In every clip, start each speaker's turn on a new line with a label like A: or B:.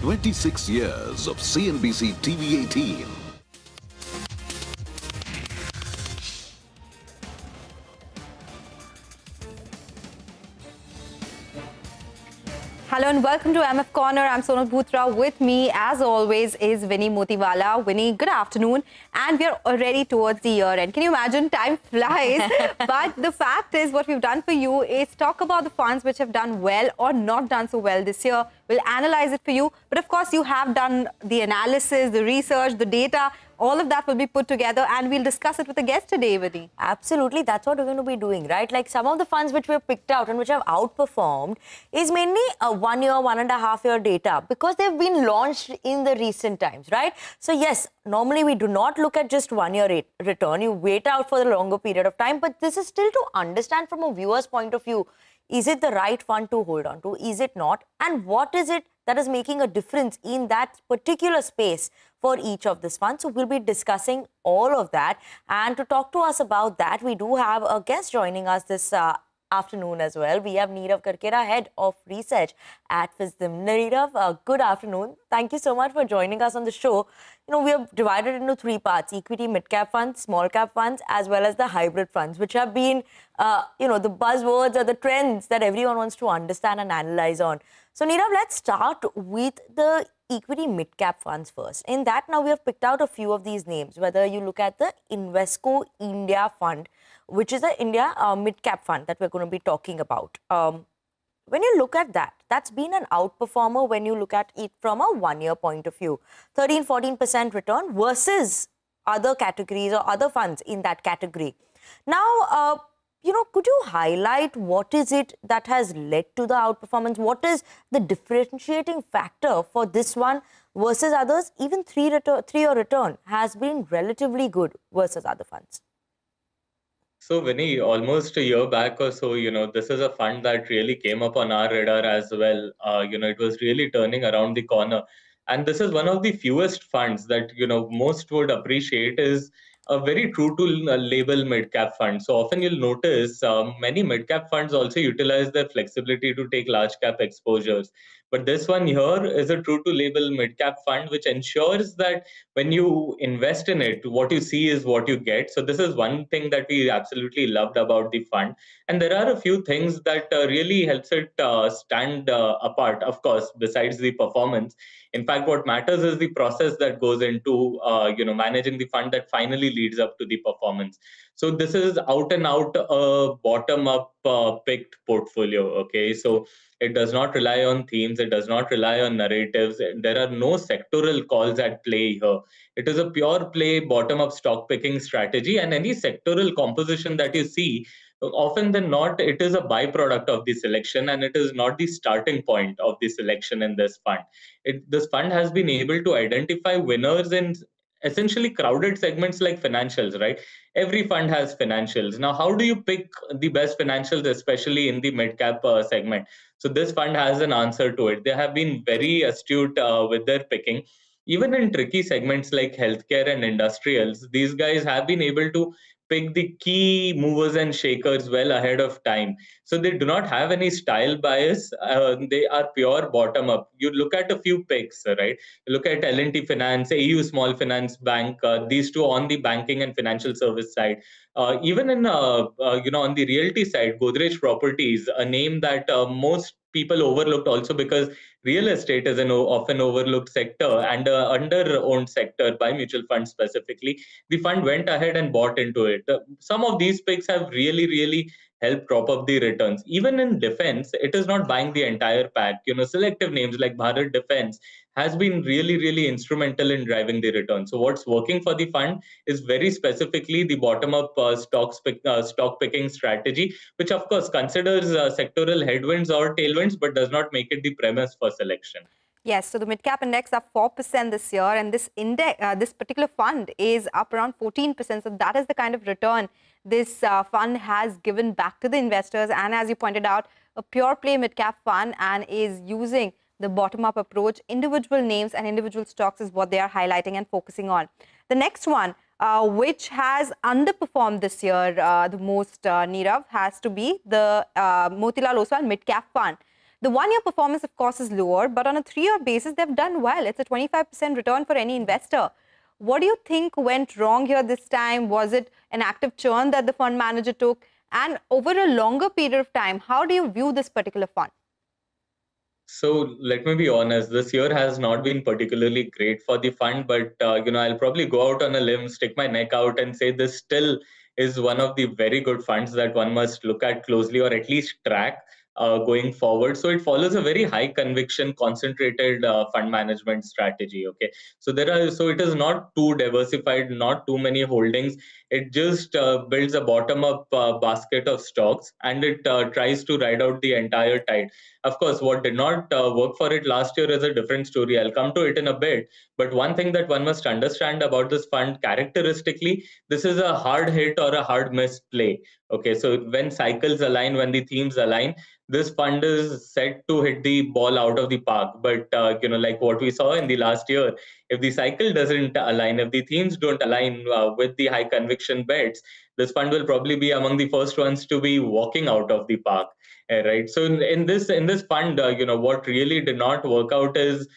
A: 26 years of CNBC TV 18.
B: Hello and welcome to MF Corner. I'm Sonal Bhutra. With me, as always, is Vinnii Motiwala. Vinnii, good afternoon. And we are already towards the year end. Can you imagine? Time flies. But the fact is, what we've done for you is talk about the funds which have done well or not done so well this year. We'll analyze it for you. But of course, you have done the analysis, the research, the data. All of that will be put together and we'll discuss it with a guest today, Vinnii.
C: Absolutely. That's what we're going to be doing, right? Like some of the funds which we've picked out and which have outperformed is mainly a 1 year, 1.5 year data because they've been launched in the recent times, right? So yes, normally we do not look at just 1 year return. You wait out for the longer period of time. But this is still to understand from a viewer's point of view. Is it the right fund to hold on to? Is it not? And what is it that is making a difference in that particular space for each of these funds? So we'll be discussing all of that. And to talk to us about that, we do have a guest joining us this afternoon as well. We have Nirav, Karkera, Head of Research at Fisdom. Nirav, good afternoon. Thank you so much for joining us on the show. You know, we have divided into 3 parts: equity, mid-cap funds, small-cap funds, as well as the hybrid funds, which have been, the buzzwords or the trends that everyone wants to understand and analyze on. So, Nirav, let's start with the equity mid-cap funds first. In that, now we have picked out a few of these names, whether you look at the Invesco India Fund, which is the India mid-cap fund that we're going to be talking about. When you look at that, that's been an outperformer when you look at it from a 1 year point of view. 13-14% return versus other categories or other funds in that category. Now, could you highlight what is it that has led to the outperformance? What is the differentiating factor for this one versus others? Even 3-year return has been relatively good versus other funds.
D: So, Vinnii, almost a year back or so, this is a fund that really came up on our radar as well. It was really turning around the corner. And this is one of the fewest funds that, most would appreciate is a very true to label mid-cap fund. So often you'll notice many mid-cap funds also utilize their flexibility to take large-cap exposures. But this one here is a true to label mid-cap fund, which ensures that when you invest in it, what you see is what you get. So this is one thing that we absolutely loved about the fund. And there are a few things that really helps it stand apart, of course, besides the performance. In fact, what matters is the process that goes into managing the fund that finally leads up to the performance. So this is out and out a bottom-up picked portfolio. Okay, so it does not rely on themes. It does not rely on narratives. There are no sectoral calls at play here. It is a pure play bottom-up stock picking strategy, and any sectoral composition that you see, often than not, it is a byproduct of the selection, and it is not the starting point of the selection in this fund. This fund has been able to identify winners in essentially crowded segments like financials, right? Every fund has financials. Now, how do you pick the best financials, especially in the mid-cap segment? So this fund has an answer to it. They have been very astute with their picking. Even in tricky segments like healthcare and industrials, these guys have been able to pick the key movers and shakers well ahead of time. So they do not have any style bias. They are pure bottom up. You look at a few picks, right? You look at L&T Finance, AU Small Finance Bank, these two on the banking and financial service side. Even in, on the realty side, Godrej Properties, a name that most people overlooked also because real estate is an often overlooked sector and under-owned sector by mutual funds specifically. The fund went ahead and bought into it. Some of these picks have really helped prop up the returns. Even in defense, it is not buying the entire pack. Selective names like Bharat Defense has been really instrumental in driving the return. So what's working for the fund is very specifically the bottom-up stock picking strategy, which of course considers sectoral headwinds or tailwinds, but does not make it the premise for selection.
B: Yes, so the mid-cap index up 4% this year, and this index, this particular fund is up around 14%. So that is the kind of return this fund has given back to the investors. And as you pointed out, a pure play mid-cap fund and is using the bottom-up approach. Individual names and individual stocks is what they are highlighting and focusing on. The next one, which has underperformed this year the most, Nirav, has to be the Motilal Oswal mid-cap fund. The 1-year performance, of course, is lower, but on a 3-year basis, they've done well. It's a 25% return for any investor. What do you think went wrong here this time? Was it an active churn that the fund manager took? And over a longer period of time, how do you view this particular fund?
D: So let me be honest, this year has not been particularly great for the fund, but I'll probably go out on a limb, stick my neck out, and say this still is one of the very good funds that one must look at closely or at least track going forward. So it follows a very high conviction, concentrated fund management strategy. Okay, so it is not too diversified, not too many holdings. It just builds a bottom up basket of stocks, and it tries to ride out the entire tide. Of course, what did not work for it last year is a different story. I'll come to it in a bit. But one thing that one must understand about this fund characteristically, this is a hard hit or a hard miss play. Okay, so when cycles align, when the themes align, this fund is set to hit the ball out of the park. But like what we saw in the last year, if the cycle doesn't align, if the themes don't align with the high conviction bets, this fund will probably be among the first ones to be walking out of the park. Right. So in this fund, what really did not work out is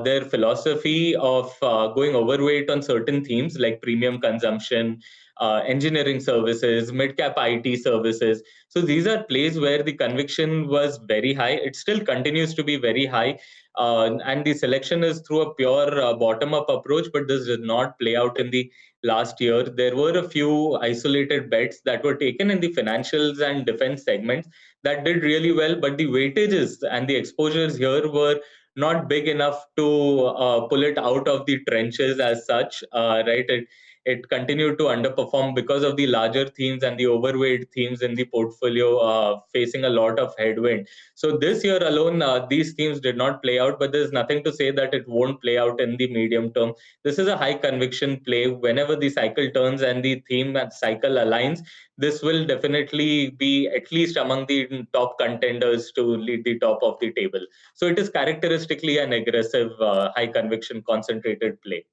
D: their philosophy of going overweight on certain themes like premium consumption, engineering services, mid-cap IT services. So these are plays where the conviction was very high. It still continues to be very high. And the selection is through a pure bottom-up approach, but this did not play out in the last year. There were a few isolated bets that were taken in the financials and defense segments that did really well, but the weightages and the exposures here were not big enough to pull it out of the trenches as such, right? It continued to underperform because of the larger themes and the overweight themes in the portfolio facing a lot of headwind. So this year alone, these themes did not play out, but there's nothing to say that it won't play out in the medium term. This is a high conviction play. Whenever the cycle turns and the theme and cycle aligns, this will definitely be at least among the top contenders to lead the top of the table. So it is characteristically an aggressive, high conviction, concentrated play.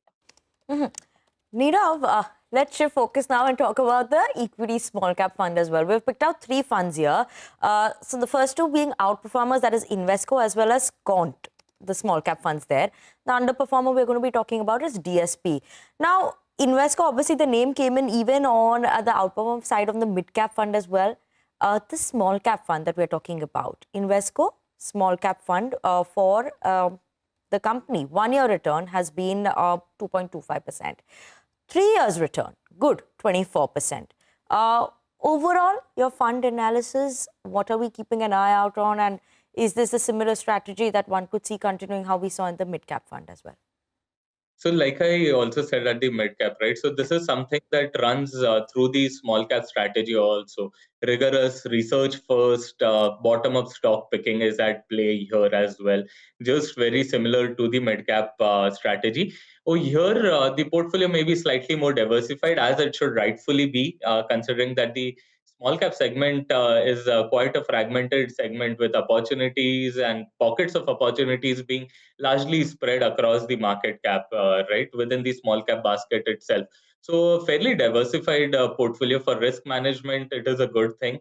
C: Nirav, let's shift focus now and talk about the equity small cap fund as well. We've picked out 3 funds here. So the first 2 being outperformers, that is Invesco as well as Quant, the small cap funds there. The underperformer we're going to be talking about is DSP. Now, Invesco, obviously the name came in even on the outperform side of the mid cap fund as well. The small cap fund that we're talking about, Invesco small cap fund for the company, 1-year return has been 2.25%. 3 years return, good, 24%. Overall, your fund analysis, what are we keeping an eye out on? And is this a similar strategy that one could see continuing how we saw in the mid-cap fund as well?
D: So, like I also said at the mid cap, right? So, this is something that runs through the small cap strategy also. Rigorous research first, bottom up stock picking is at play here as well. Just very similar to the mid cap strategy. Oh, here the portfolio may be slightly more diversified as it should rightfully be, considering that the small cap segment is quite a fragmented segment with opportunities and pockets of opportunities being largely spread across the market cap, right, within the small cap basket itself. So, fairly diversified portfolio for risk management, it is a good thing.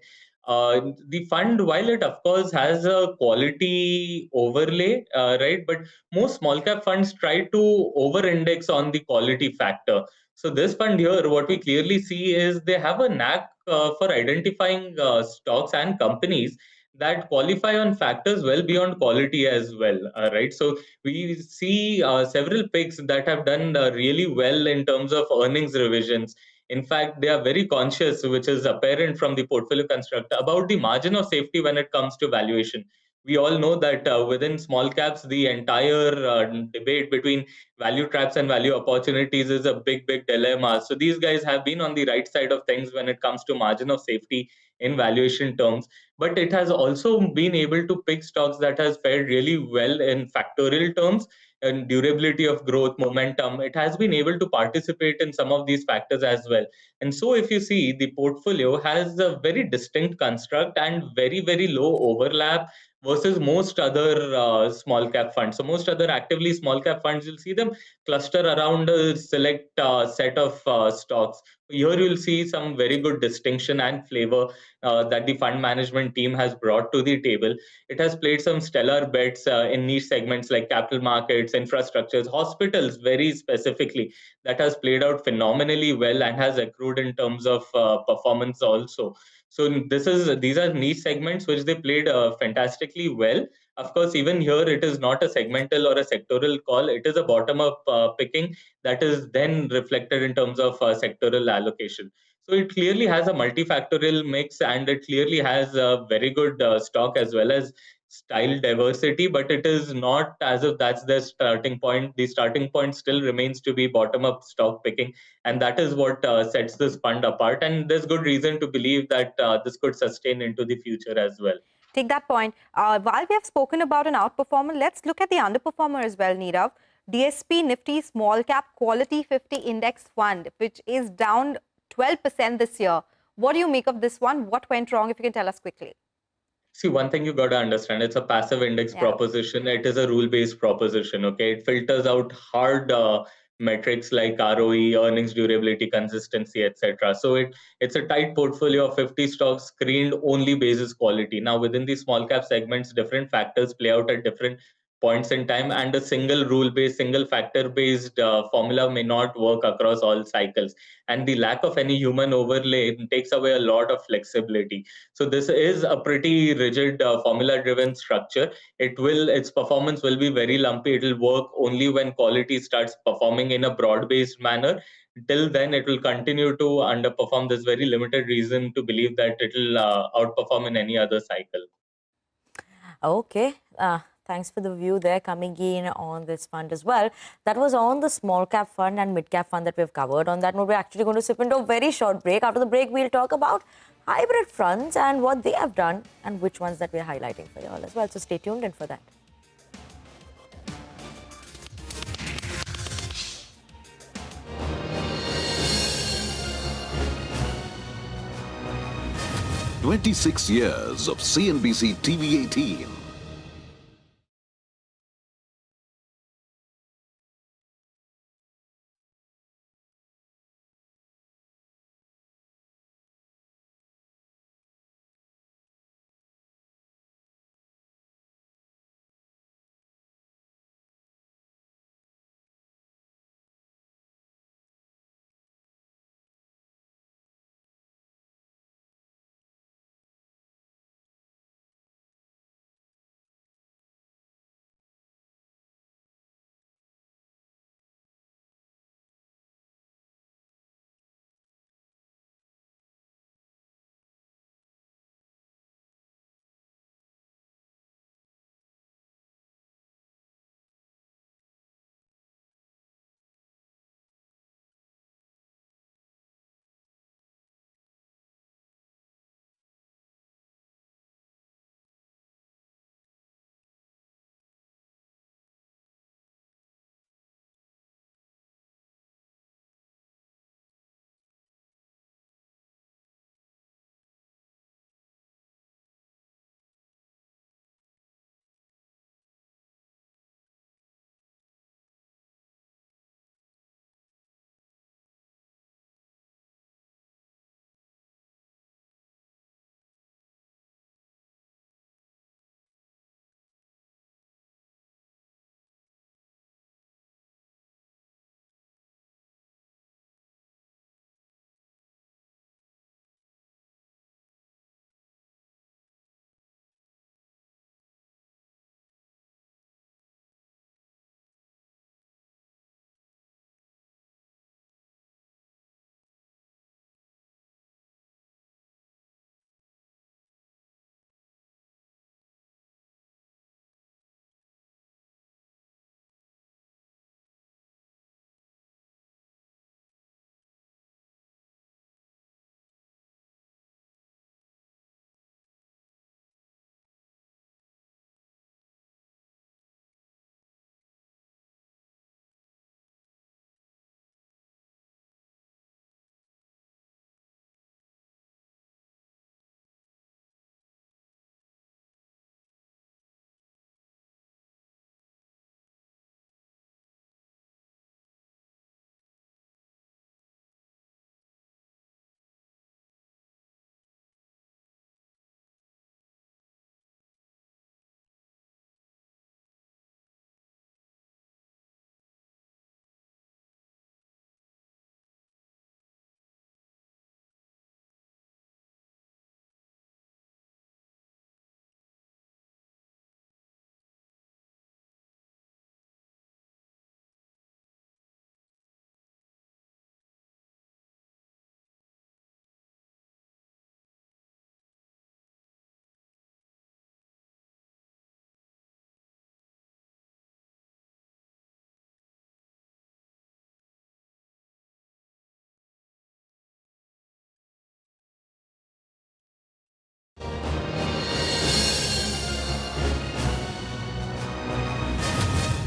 D: The fund, while it of course has a quality overlay, right, but most small cap funds try to over index on the quality factor. So, this fund here, what we clearly see is they have a knack for identifying stocks and companies that qualify on factors well beyond quality as well, right? So we see several picks that have done really well in terms of earnings revisions. In fact, they are very conscious, which is apparent from the portfolio construct, about the margin of safety when it comes to valuation. We all know that within small caps, the entire debate between value traps and value opportunities is a big, big dilemma. So these guys have been on the right side of things when it comes to margin of safety in valuation terms, but it has also been able to pick stocks that has fared really well in factorial terms and durability of growth, momentum. It has been able to participate in some of these factors as well. And so if you see, the portfolio has a very distinct construct and very, very low overlap versus most other small cap funds. So most other actively small cap funds, you'll see them cluster around a select set of stocks. Here you'll see some very good distinction and flavor that the fund management team has brought to the table. It has played some stellar bets in niche segments like capital markets, infrastructures, hospitals, very specifically. That has played out phenomenally well and has accrued in terms of performance also. So these are niche segments which they played fantastically well. Of course, even here it is not a segmental or a sectoral call. It is a bottom-up picking that is then reflected in terms of sectoral allocation. So it clearly has a multifactorial mix, and it clearly has a very good stock as well as style diversity. But it is not as if that's the starting point. The starting point still remains to be bottom-up stock picking, and that is what sets this fund apart. And there's good reason to believe that this could sustain into the future as well.
B: Take that point. While we have spoken about an outperformer, let's look at the underperformer as well, Nirav. DSP Nifty Small Cap Quality 50 Index Fund, which is down 12% this year. What do you make of this one? What went wrong, if you can tell us quickly?
D: See, one thing you got to understand, it's a passive index
B: Yeah.
D: proposition. It is a rule-based proposition, okay? It filters out hard metrics like ROE, earnings durability, consistency, etc. So it's a tight portfolio of 50 stocks screened only basis quality. Now, within these small cap segments, different factors play out at different points in time, and a single rule-based, single factor-based formula may not work across all cycles. And the lack of any human overlay takes away a lot of flexibility. So this is a pretty rigid formula driven structure. Its performance will be very lumpy. It will work only when quality starts performing in a broad based manner. Till then it will continue to underperform. There's very limited reason to believe that it will outperform in any other cycle.
C: Okay. Thanks for the view there coming in on this fund as well. That was on the small cap fund and mid cap fund that we've covered. On that note, we're actually going to slip into a very short break. After the break, we'll talk about hybrid funds and what they have done and which ones that we're highlighting for you all as well. So stay tuned in for that.
A: "26 years of CNBC TV 18.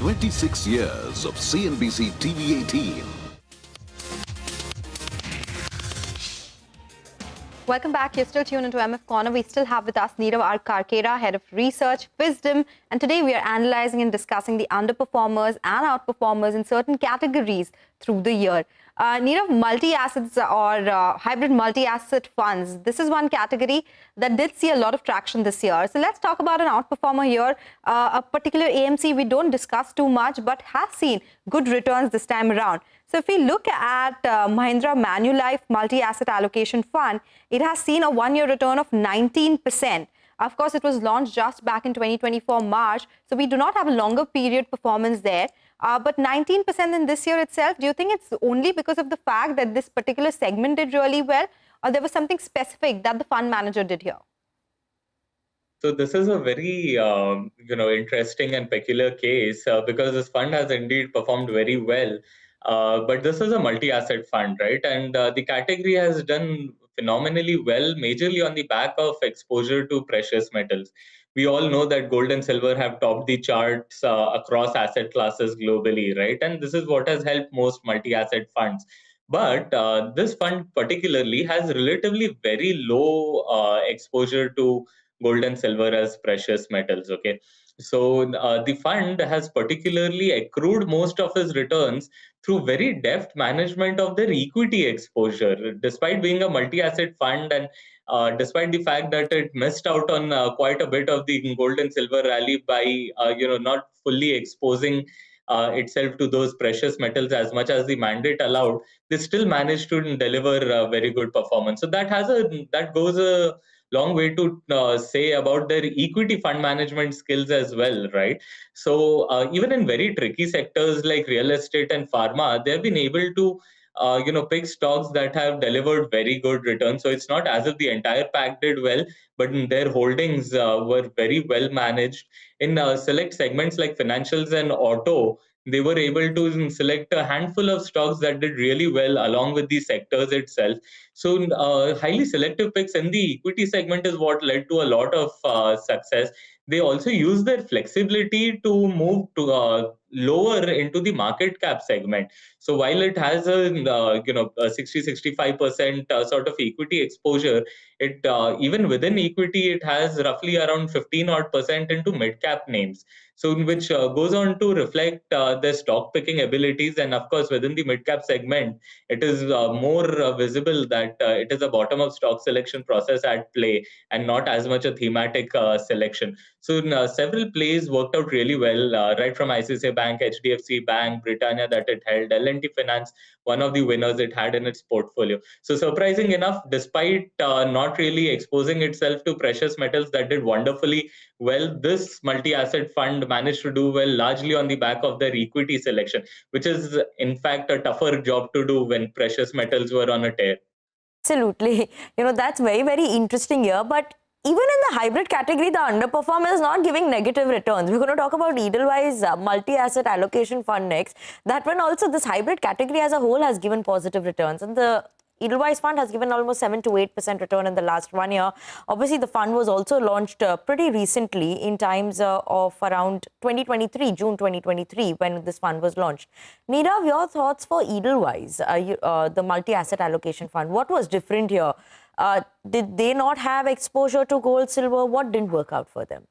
A: 26 years of CNBC TV 18.
B: Welcome back. You're still tuned into MF Corner. We still have with us Nirav, our Karkera, Head of Research, Fisdom. And today we are analyzing and discussing the underperformers and outperformers in certain categories through the year. Nirav, multi-assets or hybrid multi-asset funds. This is one category that did see a lot of traction this year. So let's talk about an outperformer here. A particular AMC we don't discuss too much, but has seen good returns this time around. So if we look at Mahindra Manulife Multi-Asset Allocation Fund, it has seen a one-year return of 19%. Of course, it was launched just back in 2024 March, so we do not have a longer period performance there. But 19% in this year itself, do you think it's only because of the fact that this particular segment did really well, or there was something specific that the fund manager did here?
D: So this is a very interesting and peculiar case because this fund has indeed performed very well. But this is a multi-asset fund, right? And the category has done phenomenally well, majorly on the back of exposure to precious metals. We all know that gold and silver have topped the charts across asset classes globally, right? And this is what has helped most multi-asset funds. But this fund particularly has relatively very low exposure to gold and silver as precious metals. Okay, so the fund has particularly accrued most of its returns through very deft management of their equity exposure, despite being a multi-asset fund and despite the fact that it missed out on quite a bit of the gold and silver rally by not fully exposing itself to those precious metals as much as the mandate allowed. They still managed to deliver very good performance. So that goes a long way to say about their equity fund management skills as well, right? So even in very tricky sectors like real estate and pharma, they've been able to pick stocks that have delivered very good returns. So it's not as if the entire pack did well, but their holdings were very well managed. In select segments like financials and auto, they were able to select a handful of stocks that did really well along with the sectors itself. So highly selective picks in the equity segment is what led to a lot of success. They also use their flexibility to move to lower into the market cap segment. So while it has a 60-65% sort of equity exposure, it even within equity it has roughly around 15 odd percent into mid cap names. So which goes on to reflect their stock picking abilities. And of course, within the mid cap segment, it is more visible that it is a bottom up stock selection process at play and not as much a thematic selection. So several plays worked out really well, right from ICICI Bank, HDFC Bank, Britannia that it held, L&T Finance, one of the winners it had in its portfolio. So surprising enough, despite not really exposing itself to precious metals that did wonderfully well, this multi-asset fund managed to do well largely on the back of their equity selection, which is in fact a tougher job to do when precious metals were on a tear.
C: Absolutely. That's very, very interesting here. But even in the hybrid category, the underperformer is not giving negative returns. We're going to talk about Edelweiss multi-asset allocation fund next. That one also, this hybrid category as a whole has given positive returns. And the Edelweiss fund has given almost 7 to 8% return in the last 1 year. Obviously, the fund was also launched pretty recently in times of around 2023, June 2023, when this fund was launched. Nirav, your thoughts for Edelweiss, the multi-asset allocation fund. What was different here? Did they not have exposure to gold, silver? What didn't work out for them?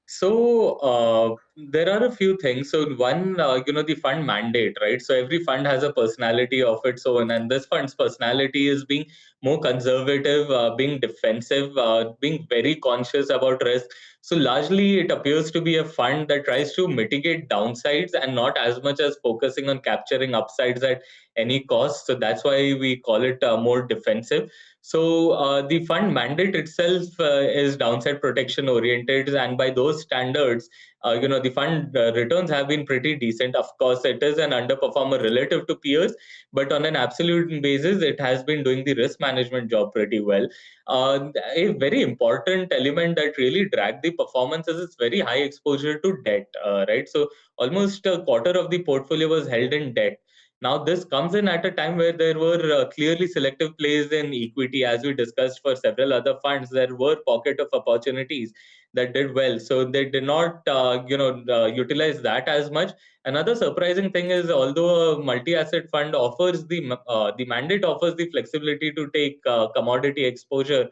D: So there are a few things. So one, the fund mandate, right? So every fund has a personality of its own, and this fund's personality is being more conservative, being defensive, being very conscious about risk. So largely, it appears to be a fund that tries to mitigate downsides and not as much as focusing on capturing upsides at any cost. So that's why we call it more defensive. So the fund mandate itself is downside protection oriented, and by those standards, the fund returns have been pretty decent. Of course, it is an underperformer relative to peers, but on an absolute basis, it has been doing the risk management job pretty well. A very important element that really dragged the performance is its very high exposure to debt, right? So almost a quarter of the portfolio was held in debt. Now, this comes in at a time where there were clearly selective plays in equity, as we discussed for several other funds. There were pocket of opportunities that did well. So they did not, utilize that as much. Another surprising thing is, although a multi-asset fund offers the mandate offers the flexibility to take commodity exposure,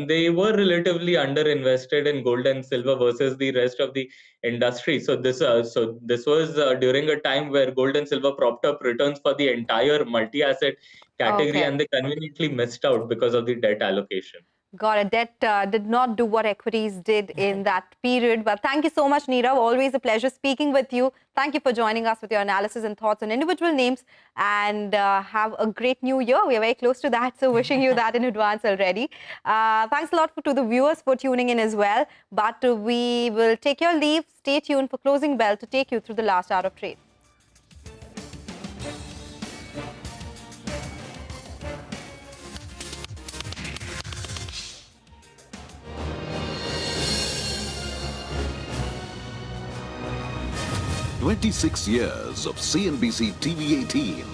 D: they were relatively underinvested in gold and silver versus the rest of the industry. So this was during a time where gold and silver propped up returns for the entire multi-asset category,
B: Okay.
D: and they conveniently missed out because of the debt allocation.
B: Got it. That did not do what equities did in that period. But thank you so much, Nirav. Always a pleasure speaking with you. Thank you for joining us with your analysis and thoughts on individual names. And have a great new year. We are very close to that, so wishing you that in advance already. Thanks a lot to the viewers for tuning in as well. But we will take your leave. Stay tuned for Closing Bell to take you through the last hour of trade.
A: 26 years of CNBC TV 18.